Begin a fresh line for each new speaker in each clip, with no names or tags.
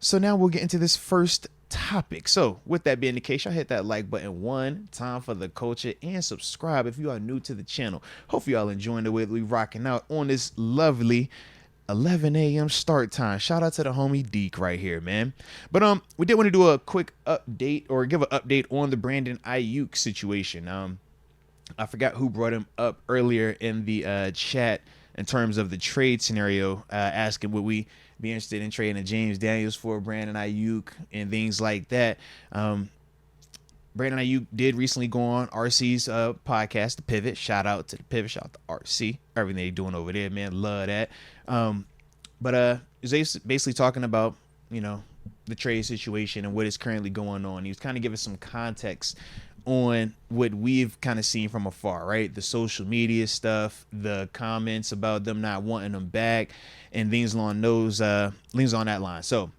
So now we'll get into this first topic. So with that being the case, y'all hit that like button one time for the culture and subscribe if you are new to the channel. Hopefully y'all enjoying the way that we rocking out on this lovely 11 a.m. start time. Shout out to the homie Deke right here, man. But we did want to do a quick update or give an update on the Brandon Aiyuk situation. I forgot who brought him up earlier in the chat in terms of the trade scenario, asking would we be interested in trading a James Daniels for Brandon Aiyuk and things like that. Brandon Aiyuk did recently go on RC's podcast, The Pivot. Shout out to The Pivot. Shout out to RC. Everything they doing over there, man. Love that. But he's basically talking about, the trade situation and what is currently going on. He was kind of giving some context on what we've kind of seen from afar, right? The social media stuff, the comments about them not wanting them back, and things along that line. So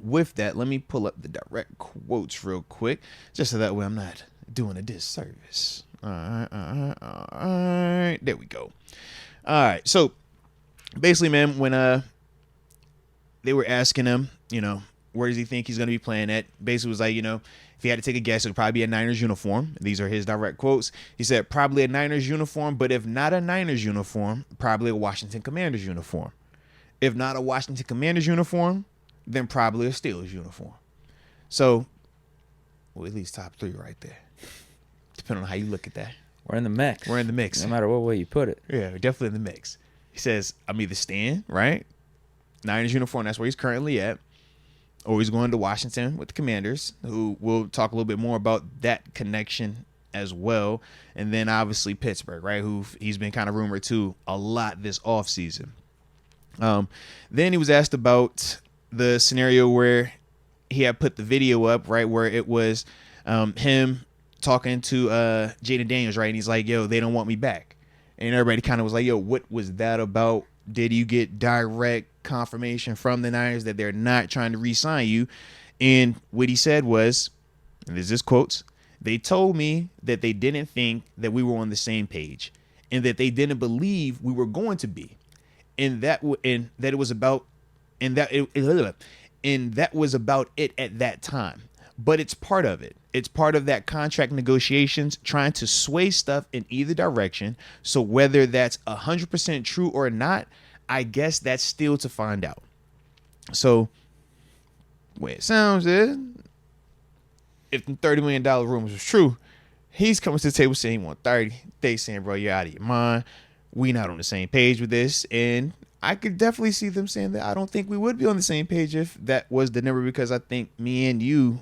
with that, let me pull up the direct quotes real quick, just so that way I'm not doing a disservice. All right. There we go. All right. So basically, man, when they were asking him, where does he think he's going to be playing at? Basically was like, if he had to take a guess, it would probably be a Niners uniform. These are his direct quotes. He said, probably a Niners uniform, but if not a Niners uniform, probably a Washington Commanders uniform. If not a Washington Commanders uniform, then probably a Steelers uniform. So, at least top three right there. Depending on how you look at that.
We're in the mix. No matter what way you put it.
Yeah, we're definitely in the mix. He says, I'm either staying, right? Niners uniform, that's where he's currently at. Or he's going to Washington with the Commanders, who we'll talk a little bit more about that connection as well. And then obviously Pittsburgh, right? Who he's been kind of rumored to a lot this offseason. Then he was asked about the scenario where he had put the video up, right? Where it was him talking to Jaden Daniels, right? And he's like, yo, they don't want me back. And everybody kind of was like, yo, what was that about? Did you get direct confirmation from the Niners that they're not trying to re-sign you? And what he said was, and this is quotes, they told me that they didn't think that we were on the same page and that they didn't believe we were going to be. And that was about it at that time. But it's part of it. It's part of that contract negotiations, trying to sway stuff in either direction. So whether that's 100% true or not, I guess that's still to find out. So the way it sounds is, if the $30 million rumors was true, he's coming to the table saying he want 30. They saying, bro, you're out of your mind. We not on the same page with this. And I could definitely see them saying that I don't think we would be on the same page if that was the number, because I think me and you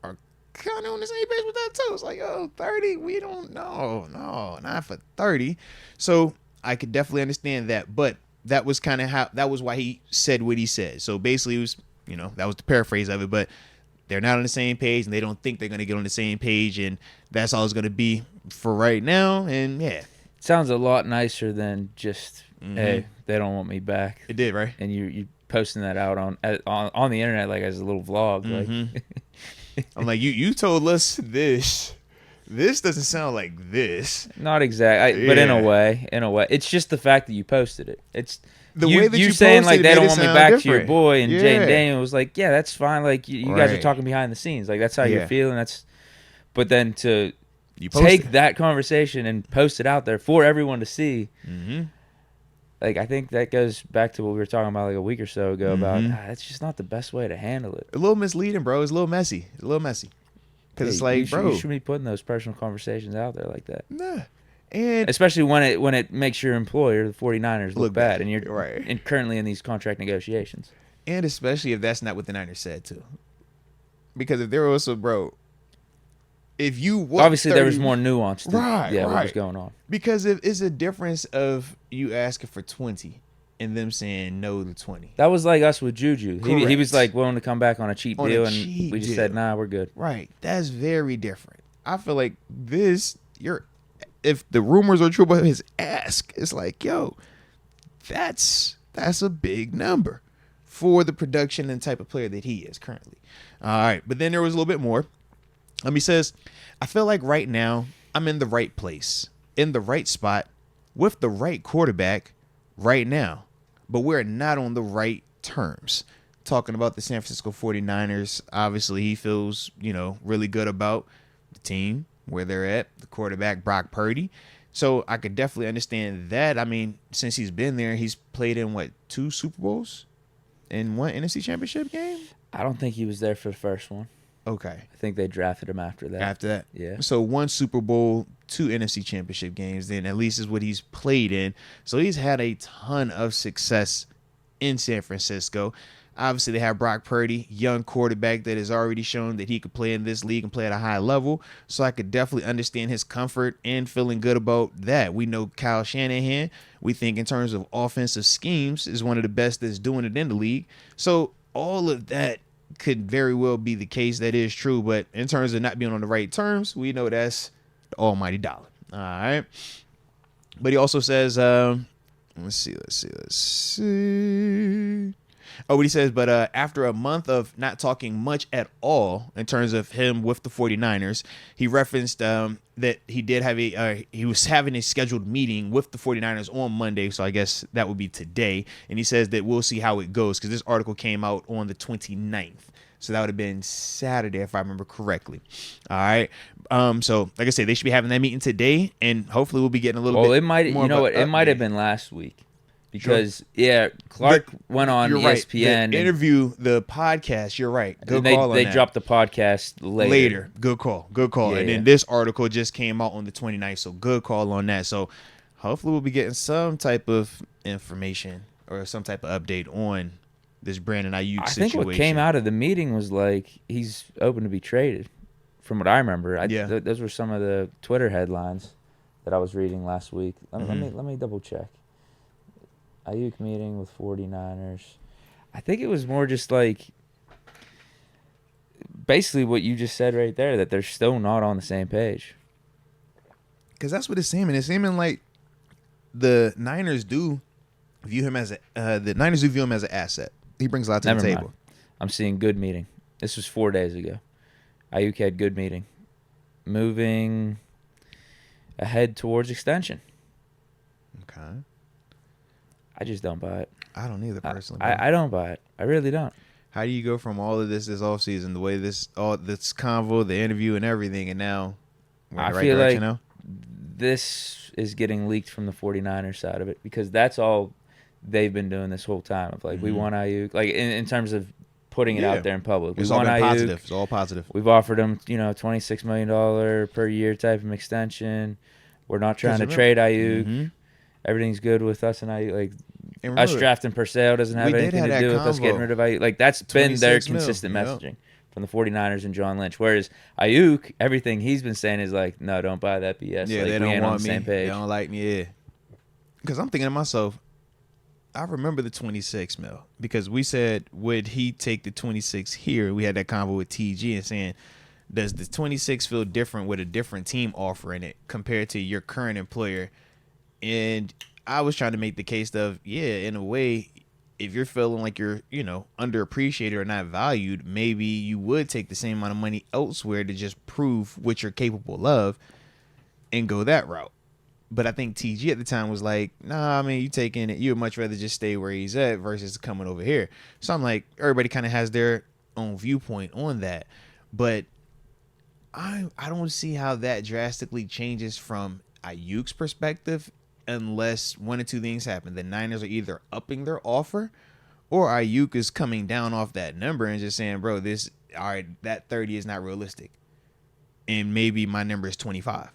are kind of on the same page with that too. It's like, 30, we don't know. No, not for 30. So I could definitely understand that. But that was kind of that was why he said what he said. So basically it was, that was the paraphrase of it, but they're not on the same page and they don't think they're going to get on the same page. And that's all it's going to be for right now. And yeah.
Sounds a lot nicer than just, hey, they don't want me back.
It did, right?
And you posting that out on the internet like as a little vlog. Like,
I'm like, you told us this. This doesn't sound like this.
Not exactly, but in a way, it's just the fact that you posted it. It's
the way that you
saying
like
they don't want me back
different.
to your boy, and Jane Daniel was like, yeah, that's fine. Like you guys are talking behind the scenes. Like that's how you're feeling. But then to take that conversation and post it out there for everyone to see. Like I think that goes back to what we were talking about like a week or so ago about it's just not the best way to handle it.
A little misleading, bro. It's a little messy. Because it's like, bro,
you shouldn't be putting those personal conversations out there like that.
Nah. And
especially when it makes your employer, the 49ers, look bad, and you're
right.
And currently in these contract negotiations.
And especially if that's not what the Niners said too. Because if they're also, bro, if you want
obviously
30,
there was more nuance to
what
was going on.
Because if it's a difference of you asking for 20 and them saying no to 20.
That was like us with Juju. He was like willing to come back on a cheap deal, and we just said, nah, we're good.
Right. That's very different. I feel like if the rumors are true about his ask, it's like, yo, that's a big number for the production and type of player that he is currently. All right. But then there was a little bit more. He says, I feel like right now I'm in the right place, in the right spot, with the right quarterback right now, but we're not on the right terms. talking about the San Francisco 49ers. Obviously, he feels, really good about the team, where they're at, the quarterback, Brock Purdy. So I could definitely understand that. I mean, since he's been there, he's played in, 2 Super Bowls and 1 NFC Championship game?
I don't think he was there for the first one.
Okay.
I think they drafted him after that.
After that?
Yeah.
So 1 Super Bowl, 2 NFC Championship games, then at least is what he's played in. So he's had a ton of success in San Francisco. Obviously, they have Brock Purdy, young quarterback that has already shown that he could play in this league and play at a high level. So I could definitely understand his comfort and feeling good about that. We know Kyle Shanahan. We think in terms of offensive schemes is one of the best that's doing it in the league. So all of that could very well be the case. That is true. But in terms of not being on the right terms, we know that's the almighty dollar. All right. But he also says, let's see. Oh, what he says, but after a month of not talking much at all in terms of him with the 49ers, he referenced that he did have he was having a scheduled meeting with the 49ers on Monday, so I guess that would be today, and he says that we'll see how it goes because this article came out on the 29th. So that would have been Saturday if I remember correctly. All right. So like I said, they should be having that meeting today, and hopefully we'll be getting a little bit.
Well, it might. It might have been last week. Because, Clark went on ESPN.
The interview, the podcast, you're right. Good call on that.
They dropped the podcast later.
Good call. Yeah, and then this article just came out on the 29th, so good call on that. So hopefully we'll be getting some type of information or some type of update on this Brandon Aiyuk situation.
I think what came out of the meeting was he's open to be traded, from what I remember. Those were some of the Twitter headlines that I was reading last week. Let me double check. Aiyuk meeting with 49ers. I think it was more just basically what you just said right there, that they're still not on the same page.
Because that's what it's seeming. It's seeming like the Niners do view him as an asset. He brings a lot to the table.
I'm seeing good meeting. This was 4 days ago. Aiyuk had good meeting. Moving ahead towards extension.
Okay.
I just don't buy it.
I don't either, personally.
I don't buy it. I really don't.
How do you go from all of this offseason, the way this convo, the interview, and everything, and now we're in the right direction now?
This is getting leaked from the 49ers side of it, because that's all they've been doing this whole time. Of we want Aiyuk, in terms of putting it out there in public.
It's all been positive. It's all positive.
We've offered him, $26 million per year type of extension. We're not trying to trade Aiyuk. Mm-hmm. Everything's good with us and Aiyuk. Us drafting Purcell doesn't have anything to do with us getting rid of Aiyuk. That's been their consistent messaging from the 49ers and John Lynch. Whereas Aiyuk, everything he's been saying is no, don't buy that BS.
Yeah, they don't want me. They don't like me. Yeah. Because I'm thinking to myself, I remember the 26 mil, because we said, would he take the 26 here? We had that convo with TG and saying, does the 26 feel different with a different team offering it compared to your current employer? And I was trying to make the case of, in a way, if you're feeling like you're, underappreciated or not valued, maybe you would take the same amount of money elsewhere to just prove what you're capable of and go that route. But I think TG at the time was like, nah, I mean, you taking it, you'd much rather just stay where he's at versus coming over here. So I'm like, everybody kind of has their own viewpoint on that. But I don't see how that drastically changes from Aiyuk's perspective, unless one or two things happen. The Niners are either upping their offer, or Aiyuk is coming down off that number and just saying, bro, that 30 is not realistic, and maybe my number is 25.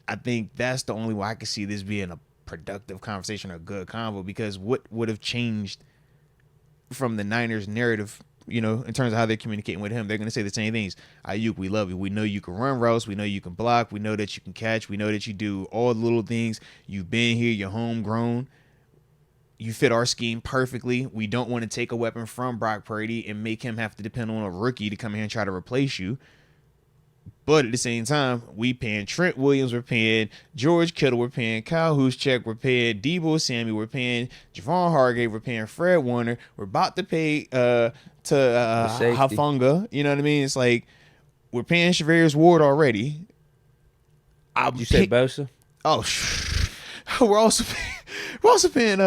I think that's the only way I could see this being a productive conversation or a good convo, because what would have changed from the Niners narrative, in terms of how they're communicating with him? They're going to say the same things. Aiyuk, we love you. We know you can run routes. We know you can block. We know that you can catch. We know that you do all the little things. You've been here. You're homegrown. You fit our scheme perfectly. We don't want to take a weapon from Brock Purdy and make him have to depend on a rookie to come here and try to replace you. But at the same time, we paying Trent Williams, we're paying George Kittle, we're paying Kyle Juszczyk, we're paying Deebo Samuel, we're paying Javon Hargrave, we're paying Fred Warner, we're about to pay to Hafunga. You know what I mean? It's like we're paying Shavarius Ward already.
You say Bosa?
Oh, we're also paying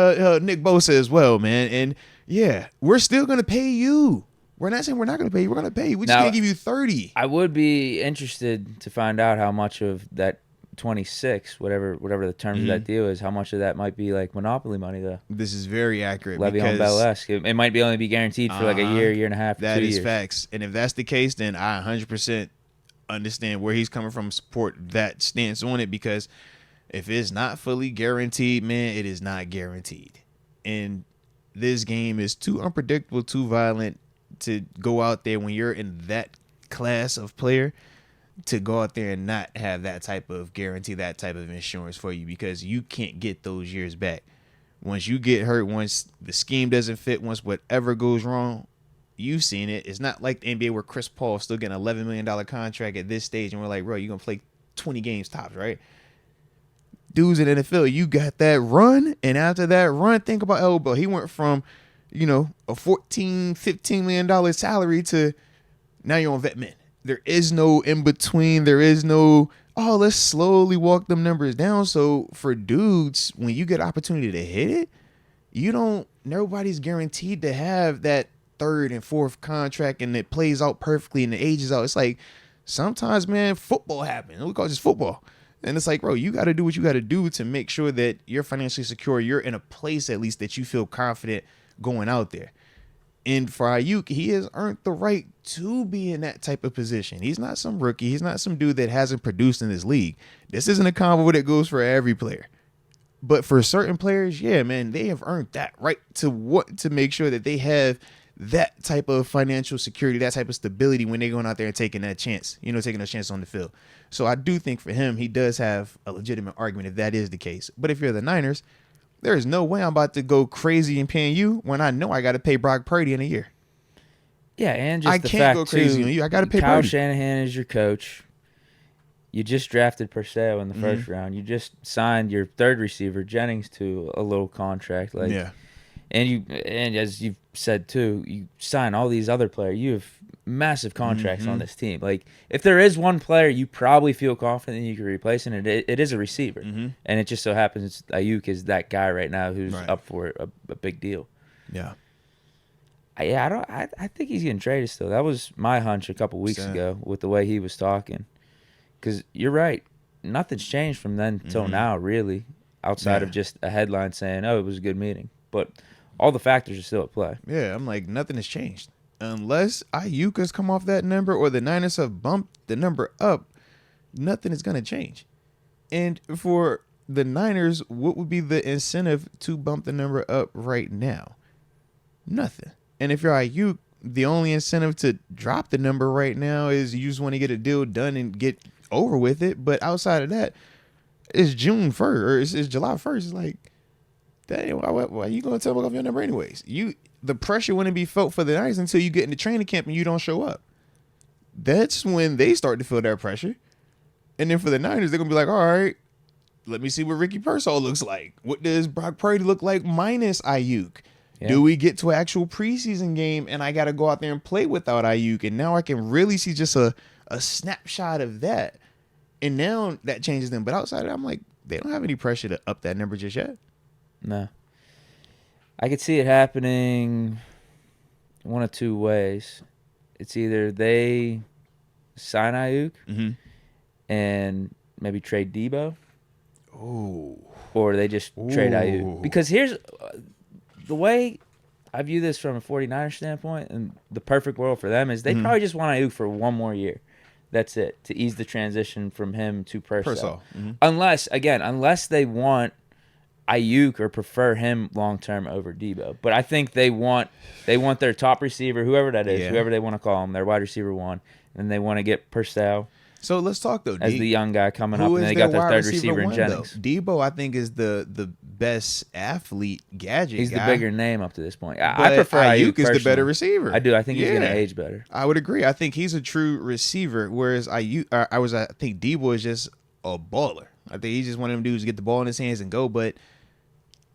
Nick Bosa as well, man. And Yeah, we're still going to pay you. We're not saying we're not going to pay you. We're going to pay you. We just can't give you 30.
I would be interested to find out how much of that 26, whatever the terms of that deal is, how much of that might be like monopoly money, though.
This is very accurate.
Le'Veon Bell-esque. It might only be guaranteed for like a year and a half, 2 years.
That is facts. And if that's the case, then I 100% understand where he's coming from, support that stance on it, because if it's not fully guaranteed, man, it is not guaranteed. And this game is too unpredictable, too violent to go out there when you're in that class of player to go out there and not have that type of guarantee, that type of insurance for you, because you can't get those years back. Once you get hurt, once the scheme doesn't fit, once whatever goes wrong, you've seen it. It's not like the NBA where Chris Paul is still getting an $11 million contract at this stage and we're like, bro, you're going to play 20 games tops, right? Dudes in the NFL, you got that run, and after that run, think about Elbow. He went from, a $14-15 million salary to now you're on vet min. There is no in between. There is no, let's slowly walk them numbers down. So for dudes, when you get opportunity to hit it, nobody's guaranteed to have that third and fourth contract and it plays out perfectly and it ages out. It's like sometimes, man, football happens. We call it just football. And it's like, bro, you got to do what you got to do to make sure that you're financially secure. You're in a place at least that you feel confident going out there. And for Aiyuk, he has earned the right to be in that type of position. He's not some rookie. He's not some dude that hasn't produced in this league. This isn't a combo that goes for every player. But for certain players, yeah, man, they have earned that right to make sure that they have that type of financial security, that type of stability when they're going out there and taking that chance, taking a chance on the field. So I do think for him, he does have a legitimate argument if that is the case. But if you're the Niners, there is no way I'm about to go crazy and paying you when I know I got to pay Brock Purdy in a year.
Yeah, and just the
can't
fact
go crazy
too,
on you. I got to pay
Kyle
Purdy.
Shanahan is your coach. You just drafted Purcell in the first round. You just signed your third receiver, Jennings, to a little contract. And as you've said too, you sign all these other players. You have massive contracts on this team. Like, if there is one player you probably feel confident that you can replace, and it is a receiver. And it just so happens Aiyuk is that guy right now who's up for a big deal.
Yeah.
I think he's getting traded still. That was my hunch a couple weeks ago with the way he was talking. Because you're right, nothing's changed from then till now, really, outside of just a headline saying, "Oh, it was a good meeting." But all the factors are still at play.
Yeah, I'm like, nothing has changed. Unless Aiyuk has come off that number or the Niners have bumped the number up, nothing is going to change. And for the Niners, what would be the incentive to bump the number up right now? Nothing. And if you're Aiyuk, the only incentive to drop the number right now is you just want to get a deal done and get over with it. But outside of that, it's June 1st or it's July 1st. It's like, dang, why are you going to tell me off your number anyways? The pressure wouldn't be felt for the Niners until you get into training camp and you don't show up. That's when they start to feel that pressure. And then for the Niners, they're going to be like, all right, let me see what Ricky Pearsall looks like. What does Brock Purdy look like minus Aiyuk? Yeah. Do we get to an actual preseason game and I got to go out there and play without Aiyuk? And now I can really see just a snapshot of that. And now that changes them. But outside of that, I'm like, they don't have any pressure to up that number just yet.
No. I could see it happening one of two ways. It's either they sign Aiyuk and maybe trade Debo.
Oh.
Or they just trade Aiyuk. Because here's the way I view this from a 49ers standpoint, and the perfect world for them is they probably just want Aiyuk for one more year. That's it, to ease the transition from him to Purcell. Unless they want Aiyuk or prefer him long term over Debo. But I think they want their top receiver, whoever that is, whoever they want to call him, their wide receiver one, and they want to get Purcell.
So let's talk though.
As the young guy coming up, and they got their third receiver in Jennings.
Debo, I think, is the best athlete gadget.
He's
guy.
the bigger name up to this point. I prefer Aiyuk
is the better receiver.
I do. I think he's going to age better.
I would agree. I think he's a true receiver, whereas I think Debo is just a baller. I think he's just one of them dudes to get the ball in his hands and go. But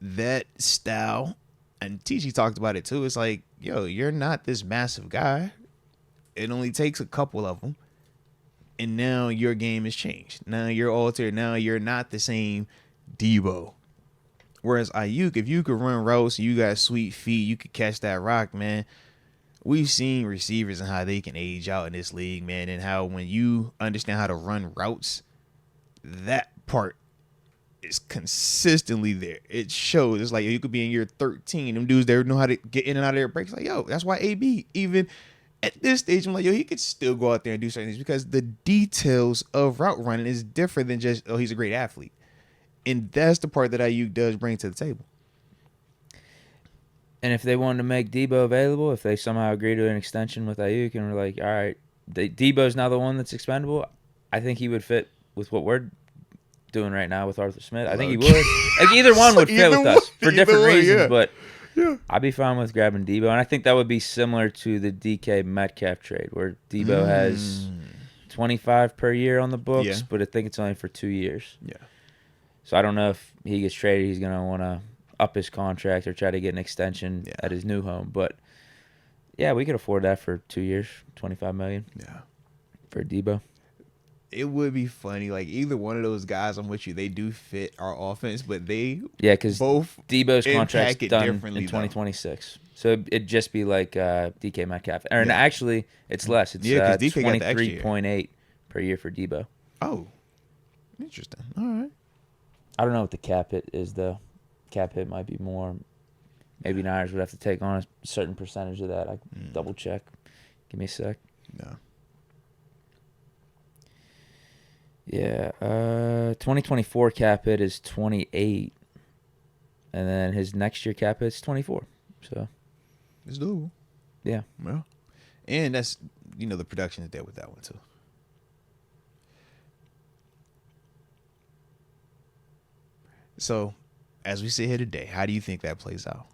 that style, and TG talked about it too. It's like, yo, you're not this massive guy. It only takes a couple of them. And now your game has changed. Now you're altered. Now you're not the same Debo. Whereas Aiyuk, if you could run routes, you got sweet feet, you could catch that rock, man. We've seen receivers and how they can age out in this league, man, and how when you understand how to run routes, that part is consistently there. It shows. It's like you could be in year 13. Them dudes there know how to get in and out of their breaks. Like, yo, that's why AB, even at this stage, I'm like, yo, he could still go out there and do certain things because the details of route running is different than just, oh, he's a great athlete. And that's the part that Aiyuk does bring to the table.
And if they wanted to make Debo available, if they somehow agree to an extension with Aiyuk and we're like, all right, Debo's now the one that's expendable, I think he would fit with what we're doing right now with Arthur Smith. I think he would. Like either one would fit with us for different reasons, but I'd be fine with grabbing Debo. And I think that would be similar to the DK Metcalf trade where Debo has 25 per year on the books, but I think it's only for 2 years.
Yeah.
So I don't know if he gets traded, he's going to want to up his contract or try to get an extension at his new home. But yeah, we could afford that for 2 years, $25 million.
Yeah.
For Debo.
It would be funny, like either one of those guys I'm with you, they do fit our offense, but they
because
both
Debo's contract's done in
differently
2026. So it'd just be like DK Metcalf. And actually, it's less. It's 23.8 per year for Debo.
Oh, interesting. All right.
I don't know what the cap hit is, though. Cap hit might be more. Maybe Niners would have to take on a certain percentage of that. I double check. Give me a sec.
No.
Yeah. 2024 cap hit is 28. And then his next year cap hit's 24. So
it's doable.
Yeah.
Well, and that's, the production is there with that one, too. So, as we sit here today, how do you think that plays out?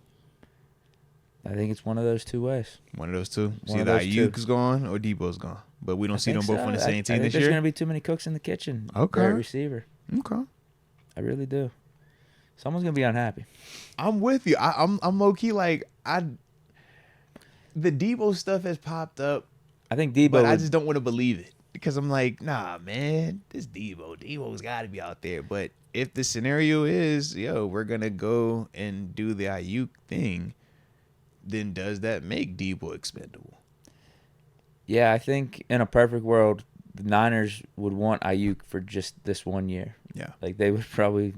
I think it's one of those two ways.
One of those two? See, either Aiyuk's gone or Debo's gone. But we don't see them both on the same team this year?
There's going to be too many cooks in the kitchen.
Okay.
For a receiver.
Okay.
I really do. Someone's going to be unhappy.
I'm with you. I'm low-key like, the Debo stuff has popped up.
I think Debo
But I just don't want to believe it. Because I'm like, nah, man, this Debo. Debo's got to be out there. But if the scenario is, we're going to go and do the Aiyuk thing, then does that make Debo expendable?
Yeah, I think in a perfect world, the Niners would want Aiyuk for just this 1 year.
Yeah.
Like, they would probably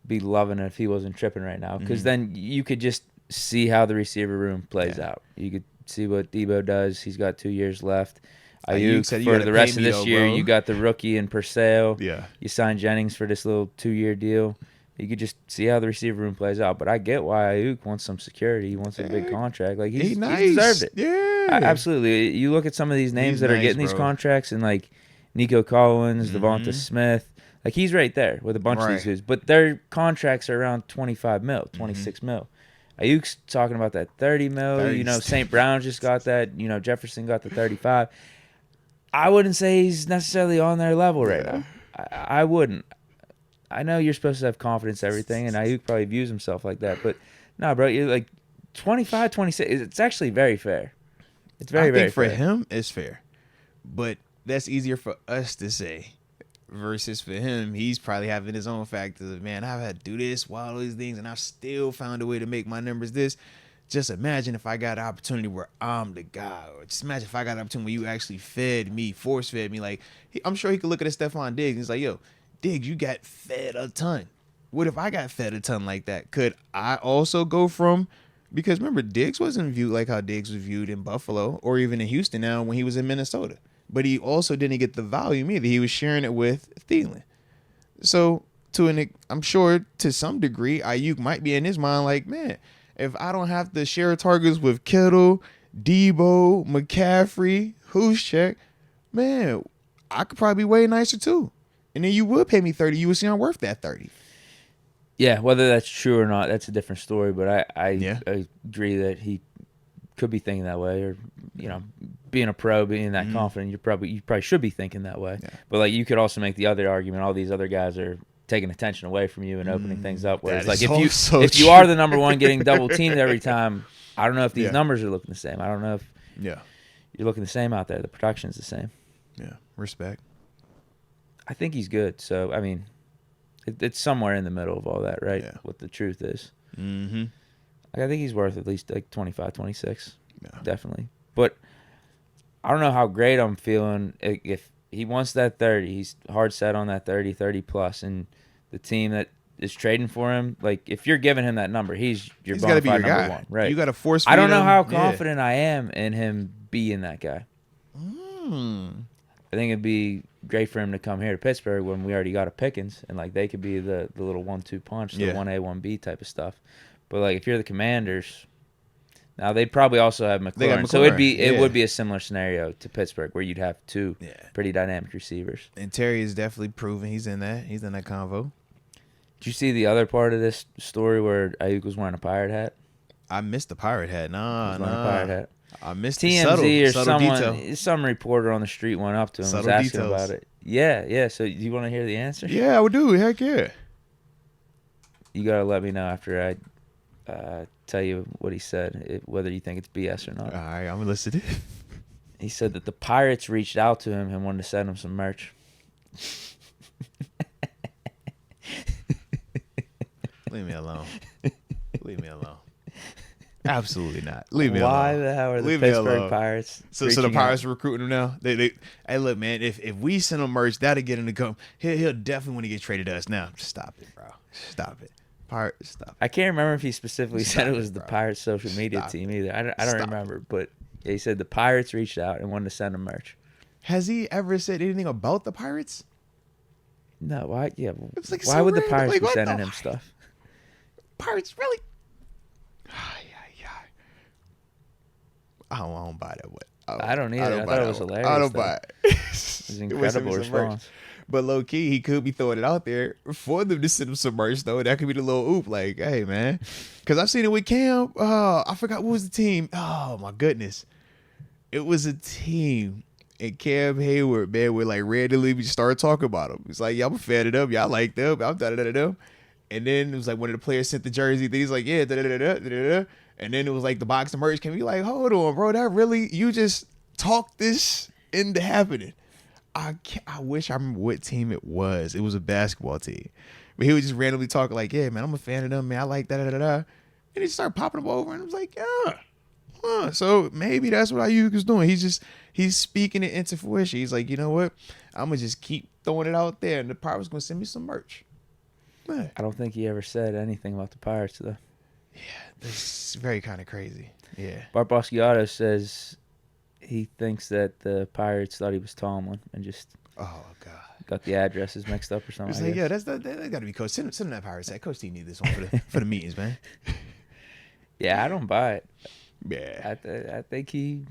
be loving it if he wasn't tripping right now. Because then you could just see how the receiver room plays out. You could see what Debo does. He's got 2 years left. Aiyuk for the rest of this year, you got the rookie in Purcell.
Yeah.
You signed Jennings for this little 2-year deal. You could just see how the receiver room plays out. But I get why Aiyuk wants some security. He wants a big contract. Like, he deserved it.
Yeah.
Absolutely. You look at some of these names that are getting these contracts, and like Nico Collins, Devonta Smith. Like, he's right there with a bunch of these dudes. But their contracts are around 25 mil, 26 mil. Aiyuk's talking about that 30 mil. St. Brown just got that. Jefferson got the 35. I wouldn't say he's necessarily on their level right now. I wouldn't. I know you're supposed to have confidence in everything, and Aiyuk probably views himself like that. But, no, bro, you're like 25, 26. It's actually very fair. It's very fair. I think
for him, it's fair. But that's easier for us to say versus for him. He's probably having his own factors of, man, I've had to do this, all these things, and I've still found a way to make my numbers this. Just imagine if I got an opportunity where I'm the guy. Or just imagine if I got an opportunity where you actually force-fed me. Like, I'm sure he could look at Stephon Diggs and he's like, yo, Diggs, you got fed a ton. What if I got fed a ton like that? Could I also go from... Because remember, Diggs wasn't viewed like how Diggs was viewed in Buffalo or even in Houston now when he was in Minnesota. But he also didn't get the volume either. He was sharing it with Thielen. So, I'm sure to some degree, Aiyuk might be in his mind like, man... If I don't have to share targets with Kittle, Debo, McCaffrey, Juszczyk, man, I could probably be way nicer too. And then you would pay me 30. You would see I'm worth that 30.
Yeah, whether that's true or not, that's a different story. But I agree that he could be thinking that way, or being a pro, being that confident, you probably should be thinking that way. Yeah. But like, you could also make the other argument: all these other guys are taking attention away from you and opening things up. Whereas, like, if you are the number one getting double teamed every time, I don't know if these numbers are looking the same. I don't know if you're looking the same out there. The production's the same.
Yeah, respect.
I think he's good. So, I mean, It's somewhere in the middle of all that, right?
Yeah.
What the truth is.
Mm-hmm.
Like, I think he's worth at least like 25, 26.
Yeah.
Definitely. But I don't know how great I'm feeling. If he wants that 30, he's hard set on that 30 plus, and the team that is trading for him, like, if you're giving him that number, he's your bona fide number one, right?
You got to force.
I don't know how confident I am in him being that guy. I think it'd be great for him to come here to Pittsburgh when we already got a Pickens, and like they could be the little 1-2 punch, the 1A 1B type of stuff. But like if you're the Commanders, now they'd probably also have McLaurin. So it would be a similar scenario to Pittsburgh where you'd have two pretty dynamic receivers.
And Terry is definitely proven he's in that convo.
Did you see the other part of this story where Aiyuk was wearing a pirate hat?
I missed the pirate hat. Nah.
A pirate hat.
I missed
TMZ
the
or
subtle
someone,
detail.
some reporter on the street went up to him and was asking about it. Yeah. So do you want to hear the answer?
Yeah, I would do. Heck yeah.
You got to let me know after I tell you what he said, whether you think it's BS or not.
All right, I'm going to listen.
He said that the Pirates reached out to him and wanted to send him some merch.
Leave me alone. Absolutely not. Leave me alone.
Why the hell are the Pittsburgh Pirates?
So the Pirates are recruiting him now. They hey, look, man. If we send him merch, that'll get him to come. He'll definitely want to get traded to us. Now, stop it, bro. Stop it. Pirates, stop it.
I can't remember if he specifically said it was the Pirates social media team either. I don't remember, but he said the Pirates reached out and wanted to send him merch.
Has he ever said anything about the Pirates?
No. Why? Yeah.
Like
why would the Pirates be sending him stuff?
Pirates really? I don't buy that one.
I don't either. I thought it was hilarious.
I don't buy it.
It was an incredible response.
But low key, he could be throwing it out there for them to send him some merch, though. That could be the little oop, like, hey, man. Because I've seen it with Cam. I forgot what was the team. Oh, my goodness. It was a team. And Cam Hayward, man, would like randomly just start talking about him. It's like, yeah, I'm a fan of them. Y'all like them. I'm da-da-da-da-da. And then it was like one of the players sent the jersey. Then he's like, yeah, da-da-da-da-da-da. And then it was like the box of merch came. You like, hold on, bro. That really, you just talked this into happening. I wish I remember what team it was. It was a basketball team. But he would just randomly talk like, yeah, man, I'm a fan of them, man. I like da-da-da-da. And he started popping them over. And I was like, yeah. So maybe that's what Aiyuk is doing. He's speaking it into fruition. He's like, you know what? I'm going to just keep throwing it out there. And the Pirates going to send me some merch. Man.
I don't think he ever said anything about the Pirates, though.
Yeah, this is very kind of crazy. Yeah.
Barbaschiato says he thinks that the Pirates thought he was Tomlin and just got the addresses mixed up or something.
It's like, yeah, that got to be Coach. Send him that Pirates hat. Coach T need this one for the meetings, man.
Yeah, I don't buy it.
Yeah.
I think he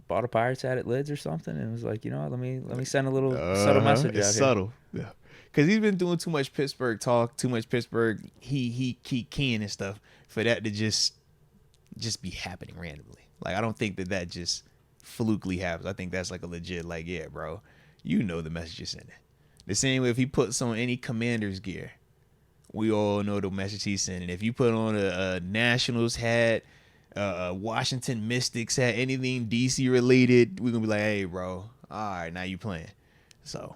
bought a Pirates hat at Lids or something and was like, you know, let me send a little subtle message out
subtle. Here. Yeah. Because he's been doing too much Pittsburgh talk, too much Pittsburgh he keying and stuff for that to just be happening randomly. Like, I don't think that just flukely happens. I think that's like a legit, like, yeah, bro, you know the message you're sending. The same way if he puts on any Commanders gear, we all know the message he's sending. If you put on a Nationals hat, Washington Mystics hat, anything DC related, we're going to be like, hey, bro, all right, now you playing. So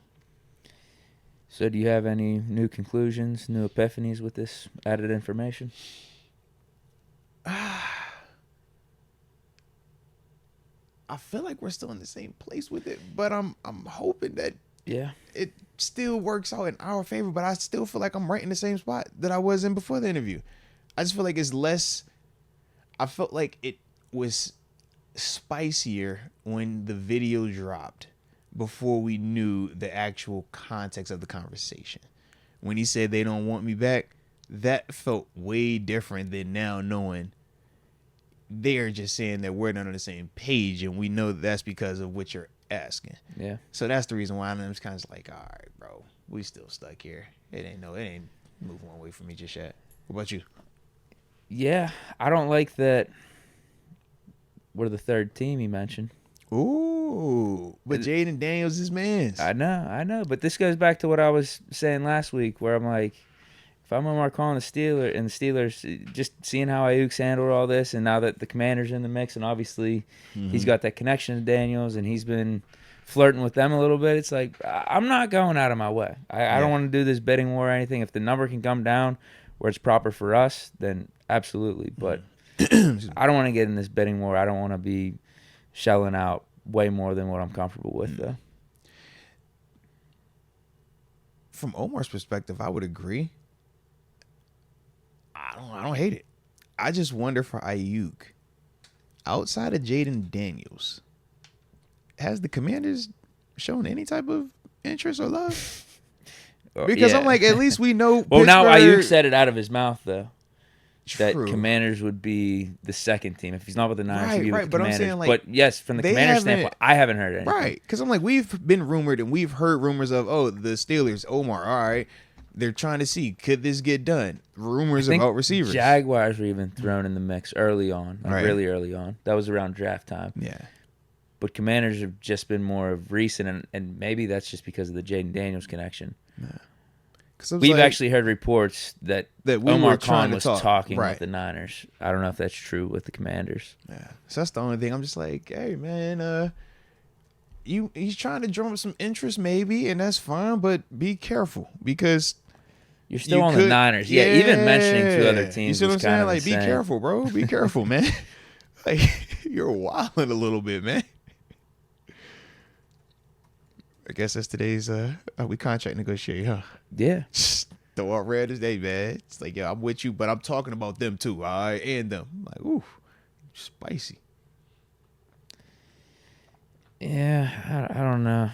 do you have any new conclusions, new epiphanies with this added information?
I feel like we're still in the same place with it, but I'm hoping that it still works out in our favor, but I still feel like I'm right in the same spot that I was in before the interview. I just feel like it's less. I felt like it was spicier when the video dropped before we knew the actual context of the conversation. When he said they don't want me back, that felt way different than now knowing they're just saying that we're not on the same page, and we know that's because of what you're asking.
Yeah.
So that's the reason why I'm just kind of like, all right, bro, we still stuck here. It ain't moving away from me just yet. What about you?
Yeah, I don't like that we're the third team he mentioned.
Ooh, but Jaden Daniels is man's.
I know. But this goes back to what I was saying last week, where I'm like, if I'm Omar calling the Steelers, just seeing how Aiyuk's handled all this, and now that the Commander's in the mix, and obviously he's got that connection to Daniels, and he's been flirting with them a little bit, it's like, I'm not going out of my way. I don't want to do this bidding war or anything. If the number can come down where it's proper for us, then absolutely. But I don't want to get in this bidding war. I don't want to be shelling out way more than what I'm comfortable with, though.
From Omar's perspective, I would agree. I don't hate it. I just wonder for Aiyuk, outside of Jaden Daniels, has the Commanders shown any type of interest or love? Because I'm like, at least we know.
Well, now Aiyuk said it out of his mouth, though. That Commanders would be the second team. If he's not with the Niners, he'd be with the Commanders. I'm saying, like, but yes, from the Commanders standpoint, I haven't heard anything.
Right, because I'm like, we've been rumored and we've heard rumors of, the Steelers, Omar, all right, they're trying to see, could this get done? Rumors about receivers.
Jaguars were even thrown in the mix early on, really early on. That was around draft time.
Yeah.
But Commanders have just been more of recent, and maybe that's just because of the Jaden Daniels connection. Yeah. We've actually heard reports that Omar Khan was talking with the Niners. I don't know if that's true with the Commanders.
Yeah, so that's the only thing. I'm just like, hey, man, he's trying to drum up some interest maybe, and that's fine, but be careful because
you're still on the Niners. Yeah, even mentioning two other teams. You see what I'm saying?
Like, insane. Be careful, bro. Be careful, man. Like, you're wilding a little bit, man. I guess that's today's we contract negotiate, huh?
Yeah.
Throw out red as day, man. It's like, I'm with you, but I'm talking about them too, all right, and them. I'm like, ooh, spicy.
Yeah, I don't know.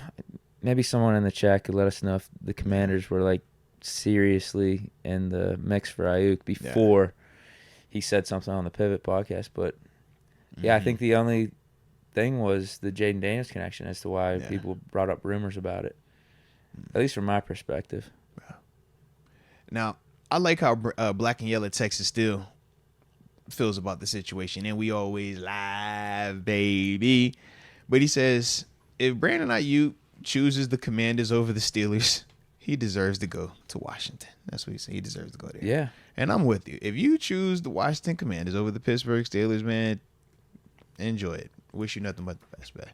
Maybe someone in the chat could let us know if the Commanders were like seriously in the mix for Aiyuk before he said something on the Pivot podcast. But I think the only thing was the Jaden Daniels connection as to why people brought up rumors about it, at least from my perspective.
Now, I like how Black and Yellow Texas still feels about the situation, and we always live, baby. But he says, if Brandon Aiyuk chooses the Commanders over the Steelers, he deserves to go to Washington. That's what he said. He deserves to go there.
Yeah.
And I'm with you. If you choose the Washington Commanders over the Pittsburgh Steelers, man, enjoy it. Wish you nothing but the best, man.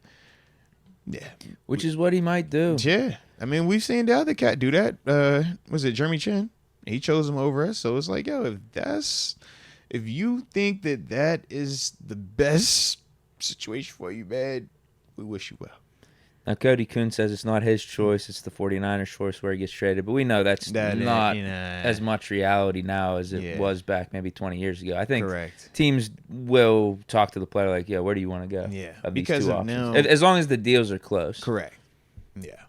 Yeah.
Which is what he might do.
Yeah. I mean, we've seen the other cat do that. Was it Jeremy Chin? He chose him over us. So it's like, yo, if you think that is the best situation for you, man, we wish you well.
Now, Cody Kuhn says it's not his choice. It's the 49ers' choice where he gets traded. But we know that's not as much reality now as it was back maybe 20 years ago. I think teams will talk to the player like, where do you want to go?
Yeah.
Of these two options. Now, as long as the deals are close.
Correct. Yeah.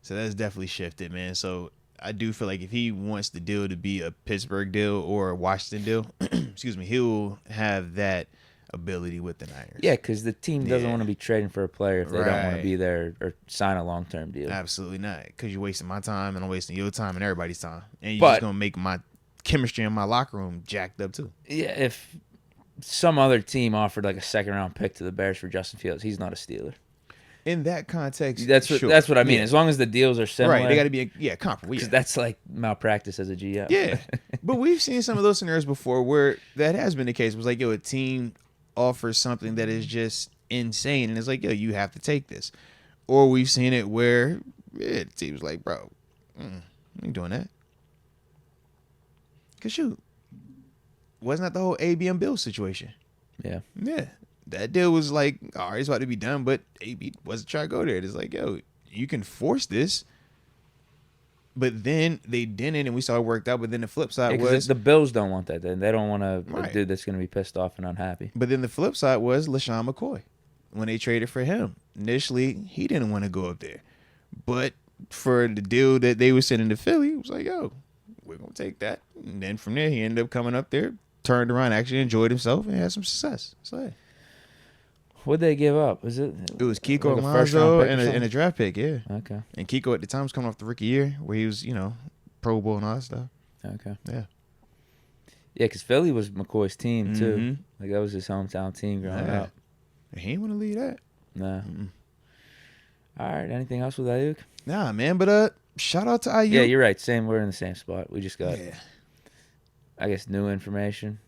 So that's definitely shifted, man. So I do feel like if he wants the deal to be a Pittsburgh deal or a Washington deal, excuse me, he'll have that ability with the Niners.
Yeah, because the team doesn't want to be trading for a player if they don't want to be there or sign a long-term deal.
Absolutely not, because you're wasting my time and I'm wasting your time and everybody's time. And you're just going to make my chemistry in my locker room jacked up too.
Yeah, if some other team offered like a second-round pick to the Bears for Justin Fields, he's not a Steeler.
In that context,
that's what I mean. As long as the deals are similar.
Right, they got to be comparable.
Because that's like malpractice as a GM.
Yeah, but we've seen some of those scenarios before where that has been the case. It was like, a team offers something that is just insane, and it's like, you have to take this. Or we've seen it where the team's like, bro, I ain't doing that. Because shoot, wasn't that the whole ABM Bill situation?
Yeah.
Yeah. That deal was like, all right, it's about to be done, but AB wasn't trying to go there. It's like, you can force this. But then they didn't, and we saw it worked out. But then the flip side was...
the Bills don't want that. Then they don't want a dude that's going to be pissed off and unhappy.
But then the flip side was LaShawn McCoy. When they traded for him, initially, he didn't want to go up there. But for the deal that they were sending to Philly, it was like, we're going to take that. And then from there, he ended up coming up there, turned around, actually enjoyed himself, and had some success. So, hey.
What'd they give up? It
was Kiko like Alonso and a draft pick, yeah.
Okay.
And Kiko at the time was coming off the rookie year where he was, Pro Bowl and all that stuff.
Okay.
Yeah.
Yeah, because Philly was McCoy's team, too. Like, that was his hometown team growing up.
He ain't want to leave that.
Nah. All right. Anything else with Aiyuk?
Nah, man. But shout out to Aiyuk.
Yeah, you're right. We're in the same spot. We just got I guess, new information.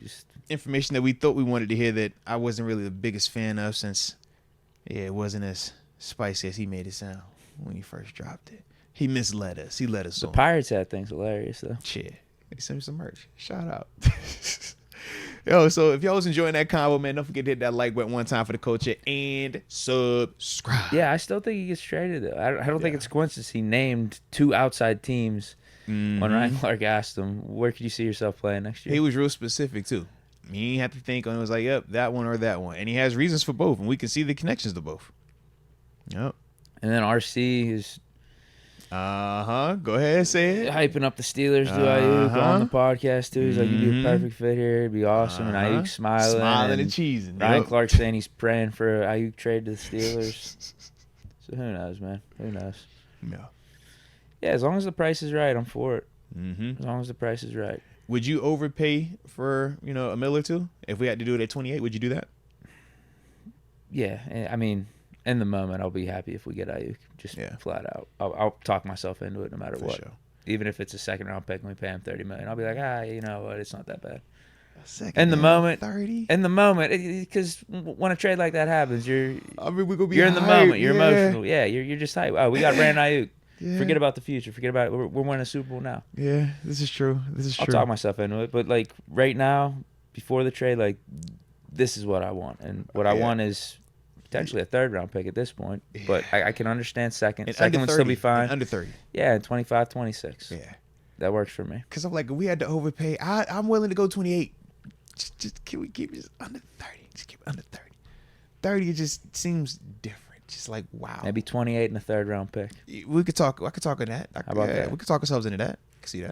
Just
information that we thought we wanted to hear that I wasn't really the biggest fan of, since it wasn't as spicy as he made it sound when he first dropped it. He misled us. He let us
The
on.
Pirates hat thing's hilarious, though.
Shit. They sent me some merch. Shout out. Yo, so if y'all was enjoying that combo, man, don't forget to hit that like button one time for the culture and subscribe.
Yeah, I still think he gets traded, though. I don't think it's coincidence he named 2 outside teams when Ryan Clark asked him, where could you see yourself playing next year?
He was real specific, too. He didn't have to think on it. It was like, yep, that one or that one. And he has reasons for both, and we can see the connections to both. Yep.
And then RC is...
Go ahead, say it.
Hyping up the Steelers, do Aiyuk on the podcast, too. He's like, you'd be a perfect fit here. It'd be awesome. And Aiyuk smiling
and cheesing.
Ryan Clark saying he's praying for an Aiyuk trade to the Steelers. So who knows, man? Who knows?
Yeah.
Yeah, as long as the price is right, I'm for it.
Mm-hmm.
As long as the price is right.
Would you overpay for, a mil or two? If we had to do it at 28, would you do that?
Yeah, I mean, in the moment, I'll be happy if we get Aiyuk. Just flat out. I'll talk myself into it no matter what. Sure. Even if it's a second-round pick and we pay him $30 million, I'll be like, you know what? It's not that bad. In the moment,
30.
In the moment, because when a trade like that happens, you're in
the
moment. You're emotional. Yeah, you're just hyped. Oh, we got Brandon Aiyuk.
Yeah.
Forget about the future. Forget about it. We're winning a Super Bowl now.
Yeah, this is true.
I'll talk myself into it, but like right now, before the trade, like this is what I want, and what I want is potentially a 3rd-round pick at this point. Yeah. But I can understand second.
And
second would still be fine.
And under 30.
Yeah, 25, 26.
Yeah,
that works for me.
Because I'm like, if we had to overpay, I'm willing to go 28. Just can we keep it under 30? Just keep it under 30. 30 just seems different. Just like, wow.
Maybe 28 and a 3rd-round pick.
We could talk. I could talk on that.
How about that?
We could talk ourselves into that. I can see that.